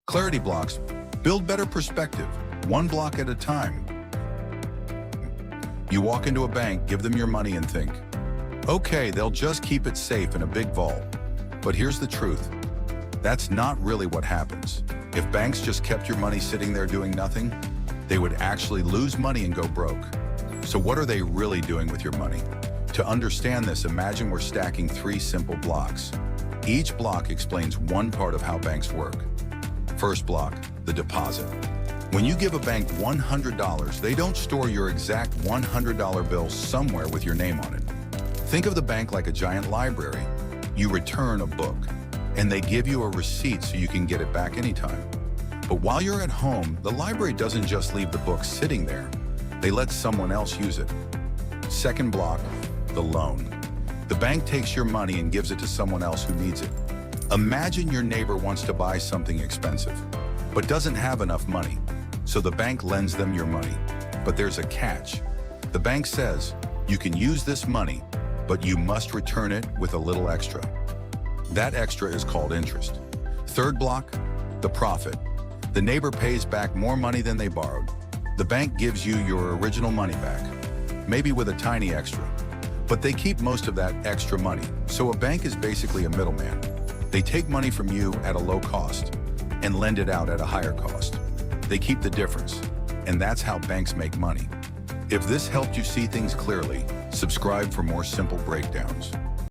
Clarity blocks build better perspective, one block at a time. You walk into a bank, give them your money and think, okay, they'll just keep it safe in a big vault. But here's the truth. That's not really what happens. If banks just kept your money sitting there doing nothing, they would actually lose money and go broke. So what are they really doing with your money? To understand this, imagine we're stacking 3 simple blocks. Each block explains one part of how banks work. First block, the deposit. When you give a bank $100, they don't store your exact $100 bill somewhere with your name on it. Think of the bank like a giant library. You return a book, and they give you a receipt so you can get it back anytime. But while you're at home, the library doesn't just leave the book sitting there. They let someone else use it. Second block, the loan. The bank takes your money and gives it to someone else who needs it. Imagine your neighbor wants to buy something expensive, but doesn't have enough money. So the bank lends them your money. But there's a catch. The bank says, you can use this money, but you must return it with a little extra. That extra is called interest. Third block, the profit. The neighbor pays back more money than they borrowed. The bank gives you your original money back, maybe with a tiny extra. But they keep most of that extra money. So a bank is basically a middleman. They take money from you at a low cost and lend it out at a higher cost. They keep the difference, and that's how banks make money. If this helped you see things clearly, subscribe for more simple breakdowns.